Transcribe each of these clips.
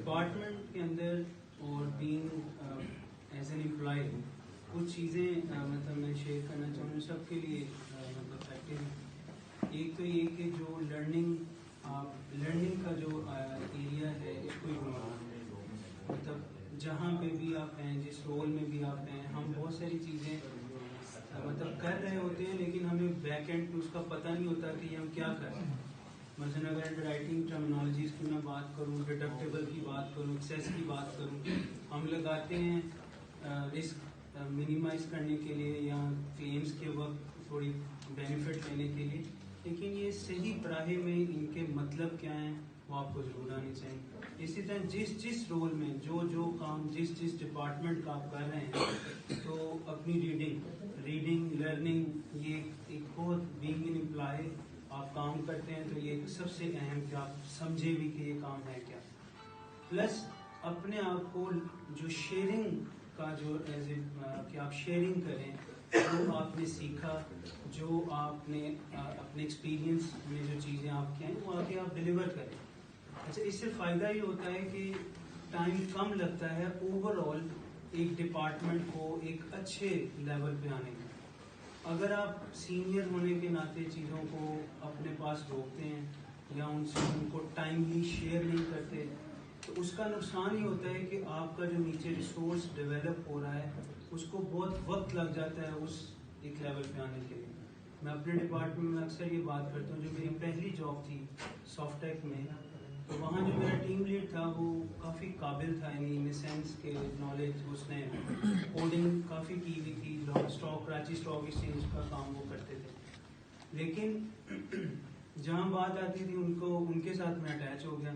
Department کے اندر اور being as an employee کچھ چیزیں مطلب میں شیئر کرنا چاہوں گا سب کے لیے مطلب فیکٹر ہیں. ایک تو یہ کہ جو لرننگ کا جو ایریا ہے اس کو مطلب جہاں پہ بھی آپ ہیں جس رول میں بھی آپ ہیں ہم بہت ساری چیزیں مطلب کر رہے ہوتے ہیں لیکن ہمیں بیک اینڈ اس کا پتہ نہیں ہوتا کہ ہم کیا کر رہے ہیں. مثلاً اگر انڈر رائٹنگ ٹرمینالوجیز کی میں بات کروں, ڈیڈکٹیبل کی بات کروں, ایکسیس کی بات کروں, ہم لگاتے ہیں رسک منیمائز کرنے کے لیے یا کلیمز کے وقت تھوڑی بینیفٹ لینے کے لیے, لیکن یہ صحیح پراہے میں ان کے مطلب کیا ہیں وہ آپ کو ضرور آنے چاہیے. اسی طرح جس رول میں جو کام جس ڈپارٹمنٹ کا آپ کر رہے ہیں تو اپنی ریڈنگ لرننگ یہ ایک بہت بینگ ان امپلائی آپ کام کرتے ہیں تو یہ سب سے اہم کہ آپ سمجھے بھی کہ یہ کام ہے کیا. پلس اپنے آپ کو جو شیئرنگ کا جو ایز اے کہ آپ شیئرنگ کریں جو آپ نے سیکھا جو آپ نے اپنے ایکسپیرینس میں جو چیزیں آپ کی ہیں وہ آگے آپ ڈلیور کریں. اچھا اس سے فائدہ یہ ہوتا ہے کہ ٹائم کم لگتا ہے اوور آل ایک ڈپارٹمنٹ کو ایک اچھے لیول پہ آنے کا. اگر آپ سینئر ہونے کے ناطے چیزوں کو اپنے پاس روکتے ہیں یا ان کو ٹائملی شیئر نہیں کرتے تو اس کا نقصان یہ ہوتا ہے کہ آپ کا جو نیچے ریسورس ڈیولپ ہو رہا ہے اس کو بہت وقت لگ جاتا ہے اس ایک لیول پہ آنے کے لیے. میں اپنے ڈپارٹمنٹ میں اکثر یہ بات کرتا ہوں, جو میری پہلی جاب تھی سافٹ ٹیک میں تو وہاں جو میرا ٹیم لیڈ تھا وہ کافی قابل تھا, ان سینس کے نالج اس نے کوڈنگ کافی کی ہوئی تھی, کراچی اسٹاک ایکسچینج کا کام وہ کرتے تھے. لیکن جہاں بات آتی تھی ان کے ساتھ میں اٹیچ ہو گیا.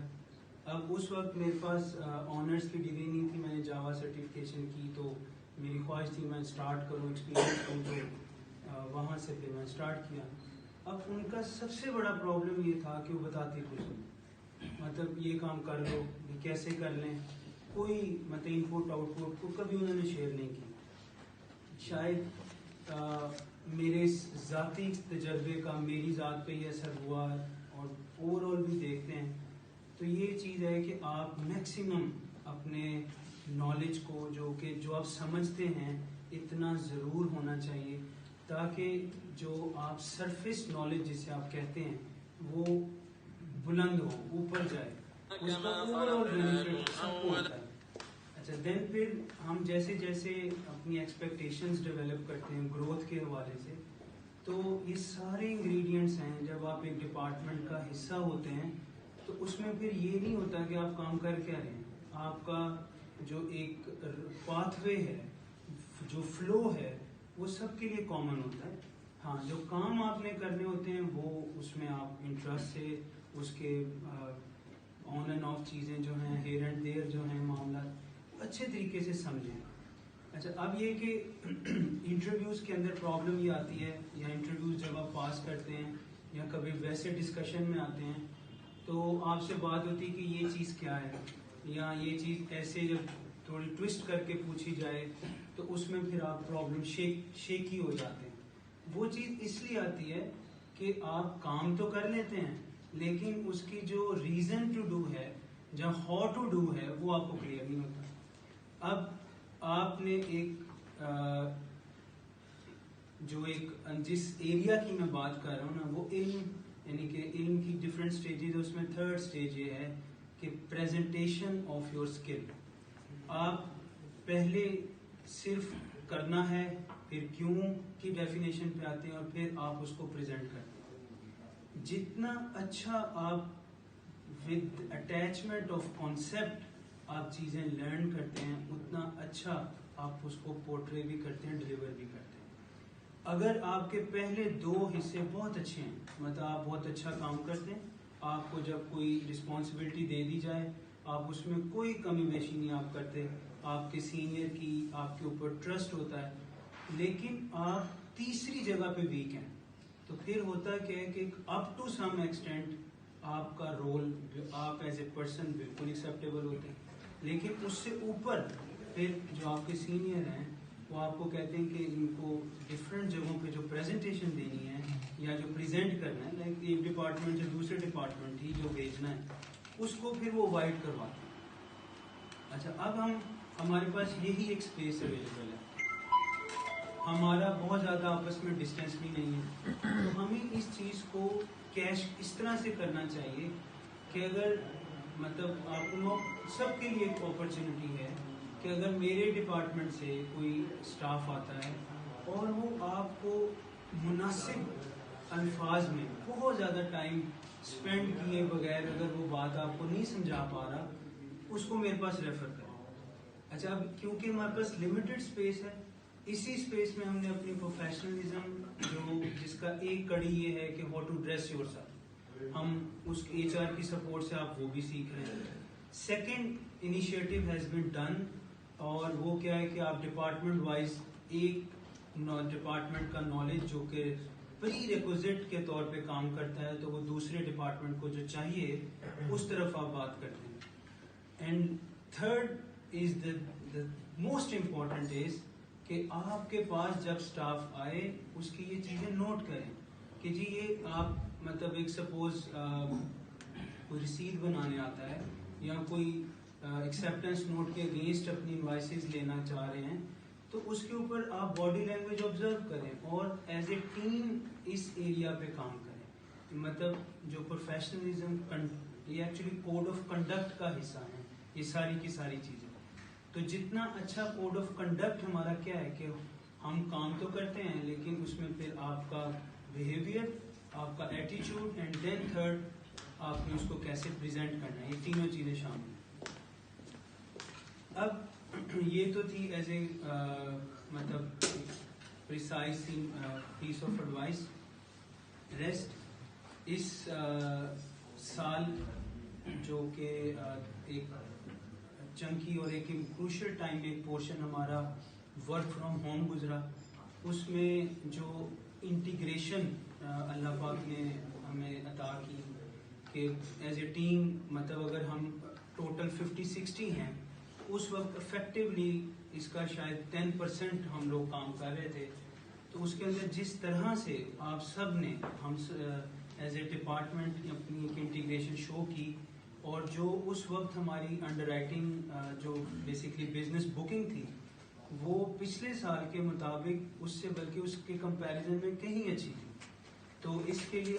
اب اس وقت میرے پاس آنرس کی ڈگری نہیں تھی, میں نے جاوا سرٹیفکیشن کی تو میری خواہش تھی میں اسٹارٹ کروں ایکسپیرینس کروں تو وہاں سے پھر میں اسٹارٹ کیا. اب ان کا سب سے بڑا پرابلم یہ تھا کہ وہ بتاتے کچھ نہیں, مطلب یہ کام کر لو یہ کیسے کر لیں, کوئی مطلب ان پٹ آؤٹ پٹ کو کبھی انہوں نے شیئر نہیں کی. شاید میرے ذاتی تجربے کا میری ذات پہ یہ اثر ہوا اور اوور آل بھی دیکھتے ہیں تو یہ چیز ہے کہ آپ میکسیمم اپنے نالج کو جو آپ سمجھتے ہیں اتنا ضرور ہونا چاہیے تاکہ جو آپ سرفیس نالج جسے آپ کہتے ہیں وہ بلند ہو, اوپر جائے, اس کا اوور آل بینیفٹ سب کو ہوتا ہے. اچھا دین پھر ہم جیسے اپنی ایکسپیکٹیشنز ڈیولپ کرتے ہیں گروتھ کے حوالے سے تو یہ سارے انگریڈینٹس ہیں. جب آپ ایک ڈپارٹمنٹ کا حصہ ہوتے ہیں تو اس میں پھر یہ نہیں ہوتا کہ آپ کام کر کیا رہے ہیں, آپ کا جو ایک پاتھ وے ہے جو فلو ہے وہ سب کے لیے کامن ہوتا ہے. ہاں جو کام آپ نے کرنے ہوتے ہیں وہ اس میں آپ انٹرسٹ سے اس کے آن اینڈ آف چیزیں جو ہیں ہیر اینڈ دیر جو ہیں معاملات اچھے طریقے سے سمجھیں. اچھا اب یہ کہ انٹرویوز کے اندر پرابلم یہ آتی ہے یا انٹرویوز جب آپ پاس کرتے ہیں یا کبھی ویسے ڈسکشن میں آتے ہیں تو آپ سے بات ہوتی ہے کہ یہ چیز کیا ہے یا یہ چیز ایسے جب تھوڑی ٹوسٹ کر کے پوچھی جائے تو اس میں پھر آپ پرابلم شیکی ہو جاتے ہیں. وہ چیز اس لیے آتی ہے کہ آپ کام تو کر لیتے ہیں لیکن اس کی جو ریزن ٹو ڈو ہے جو ہاؤ ٹو ڈو ہے وہ آپ کو کلیئر نہیں ہوتا. اب آپ نے جس ایریا کی میں بات کر رہا ہوں نا وہ علم یعنی کہ علم کی ڈفرینٹ سٹیجز, اس میں تھرڈ سٹیج یہ ہے کہ پریزنٹیشن آف یور اسکل. آپ پہلے صرف کرنا ہے پھر کیوں کی ڈیفینیشن پہ آتے ہیں اور پھر آپ اس کو پریزنٹ کرتے ہیں. جتنا اچھا آپ ود اٹیچمنٹ آف کانسیپٹ آپ چیزیں لرن کرتے ہیں اتنا اچھا آپ اس کو پورٹرے بھی کرتے ہیں, ڈلیور بھی کرتے ہیں. اگر آپ کے پہلے دو حصے بہت اچھے ہیں مطلب آپ بہت اچھا کام کرتے ہیں, آپ کو جب کوئی رسپانسبلٹی دے دی جائے آپ اس میں کوئی کمی بیشی نہیں آپ کرتے, آپ کے سینئر کی آپ کے اوپر ٹرسٹ ہوتا ہے, لیکن آپ تیسری جگہ پہ ویک ہیں تو پھر ہوتا کیا ہے کہ اپ ٹو سم ایکسٹینٹ آپ کا رول آپ ایز اے پرسن بالکل ایکسیپٹیبل ہوتے ہیں, لیکن اس سے اوپر پھر جو آپ کے سینئر ہیں وہ آپ کو کہتے ہیں کہ ان کو ڈفرینٹ جگہوں پہ جو پریزنٹیشن دینی ہے یا جو پریزنٹ کرنا ہے لائک ایک ڈپارٹمنٹ سے دوسرے ڈپارٹمنٹ ہی جو بھیجنا ہے اس کو پھر وہ وائٹ کرواتے ہیں. اچھا اب ہمارے پاس یہی ایک اسپیس اویلیبل ہے, ہمارا بہت زیادہ آپس میں ڈسٹینس بھی نہیں ہے, تو ہمیں اس چیز کو کیش اس طرح سے کرنا چاہیے کہ اگر مطلب آپ لوگ سب کے لیے ایک اپرچونٹی ہے کہ اگر میرے ڈپارٹمنٹ سے کوئی اسٹاف آتا ہے اور وہ آپ کو مناسب الفاظ میں بہت زیادہ ٹائم اسپینڈ کیے بغیر اگر وہ بات آپ کو نہیں سمجھا پا رہا, اس کو میرے پاس ریفر کریں. اچھا اب کیونکہ ہمارے پاس لمیٹڈ اسپیس ہے, اسی اسپیس میں ہم نے اپنی پروفیشنلزم جس کا ایک کڑی یہ ہے کہ how to dress yourself, ہم اس ایچ آر کی سپورٹ سے آپ وہ بھی سیکھ رہے ہیں. Second initiative has been done, اور وہ کیا ہے کہ آپ ڈپارٹمنٹ وائز ایک ڈپارٹمنٹ کا نالج جو کہ پری ریکوزٹ کے طور پہ کام کرتا ہے تو وہ دوسرے ڈپارٹمنٹ کو جو چاہیے اس طرف آپ بات کرتے ہیں. And third is the most important is کہ آپ کے پاس جب اسٹاف آئے اس کی یہ چیزیں نوٹ کریں کہ جی یہ آپ مطلب ایک سپوز کوئی رسید بنانے آتا ہے یا کوئی ایکسیپٹنس نوٹ کے اگینسٹ اپنی انوائسز لینا چاہ رہے ہیں, تو اس کے اوپر آپ باڈی لینگویج آبزرو کریں اور ایز اے ٹیم اس ایریا پہ کام کریں. مطلب جو پروفیشنلزم یہ ایکچولی کوڈ آف کنڈکٹ کا حصہ ہے یہ ساری کی ساری چیزیں. تو جتنا اچھا کوڈ آف کنڈکٹ ہمارا کیا ہے کہ ہم کام تو کرتے ہیں لیکن اس میں پھر آپ کا بیہیویئر, آپ کا ایٹیچیوڈ, اینڈ دین تھرڈ آپ نے اس کو کیسے پریزنٹ کرنا ہے, یہ تینوں چیزیں شامل ہیں. اب یہ تو تھی ایز اے مطلب precise piece of advice. Rest اس سال جو کہ ایک چنکی اور ایک کروشل ٹائم میں ایک پورشن ہمارا ورک فرام ہوم گزرا, اس میں جو انٹیگریشن اللہ پاک نے ہمیں عطا کی کہ ایز اے ٹیم مطلب اگر ہم ٹوٹل 50-60 ہیں اس وقت افیکٹولی اس کا شاید 10% ہم لوگ کام کر رہے تھے. تو اس کے اندر جس طرح سے آپ سب نے ہم ایز اے ڈپارٹمنٹ اپنی ایک انٹیگریشن شو کی, اور جو اس وقت ہماری انڈر رائٹنگ جو بیسکلی بزنس بکنگ تھی وہ پچھلے سال کے مطابق اس سے بلکہ اس کے کمپیریزن میں کہیں اچھی تھی. تو اس کے لیے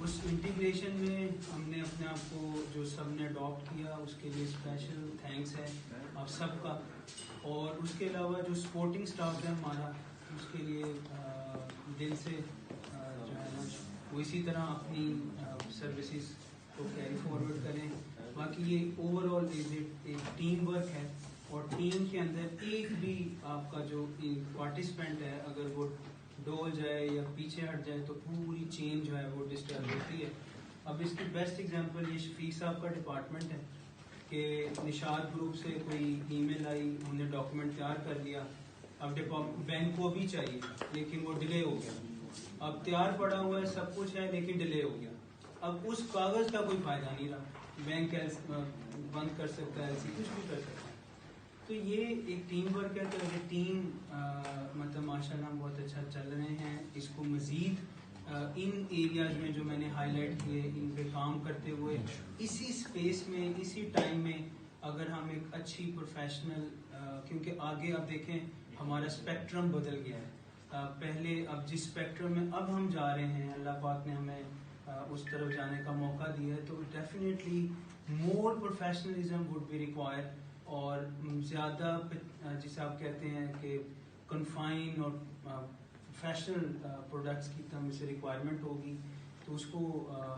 اس انٹیگریشن میں ہم نے اپنے آپ کو جو سب نے اڈاپٹ کیا اس کے لیے اسپیشل تھینکس ہے آپ سب کا. اور اس کے علاوہ جو سپورٹنگ اسٹاف ہے ہمارا اس کے لیے دل سے جو ہے نا وہ اسی طرح اپنی سروسز کو کیری فارورڈ کریں. باقی یہ اوور آل ایک ٹیم ورک ہے, اور ٹیم کے اندر ایک بھی آپ کا جو پارٹیسپینٹ ہے اگر وہ ڈول جائے یا پیچھے ہٹ جائے تو پوری چین جو ہے وہ ڈسٹرب ہوتی ہے. اب اس کی بیسٹ ایگزامپل یہ شفیق صاحب کا ڈپارٹمنٹ ہے کہ نشاد گروپ سے کوئی ای میل آئی, انہوں نے ڈاکومنٹ تیار کر لیا, اب بینک کو بھی چاہیے لیکن وہ ڈیلے ہو گیا, اب تیار پڑا ہوا ہے سب کچھ ہے لیکن ڈیلے ہو گیا. اب اس کاغذ کا کوئی فائدہ نہیں رہا, بینک بند کر سکتا ہے, ایسی کچھ بھی کر سکتا ہے. تو یہ ایک ٹیم ورک ہے, تو ایک ٹیم مطلب ماشاء اللہ ہم بہت اچھا چل رہے ہیں. اس کو مزید ان ایریاز میں جو میں نے ہائی لائٹ کیے ان پہ کام کرتے ہوئے اسی اسپیس میں اسی ٹائم میں اگر ہم ایک اچھی پروفیشنل کیونکہ آگے اب دیکھیں ہمارا اسپیکٹرم بدل گیا ہے. پہلے اب جس اسپیکٹرم میں اب ہم جا رہے ہیں اللہ پاک نے ہمیں اس طرف جانے کا موقع دیا ہے, تو definitely more professionalism would be require, اور زیادہ جسے آپ کہتے ہیں کہ کنفائن اور پروفیشنل پروڈکٹس کی ہم سے ریکوائرمنٹ ہوگی, تو اس کو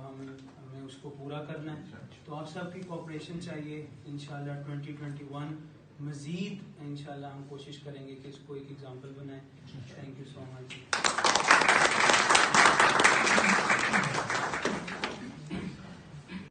ہمیں اس کو پورا کرنا ہے. تو آپ سب کی کوآپریشن چاہیے. انشاءاللہ 2021 مزید انشاءاللہ ہم کوشش کریں گے کہ اس کو ایک ایگزامپل بنائیں. Thank you so much.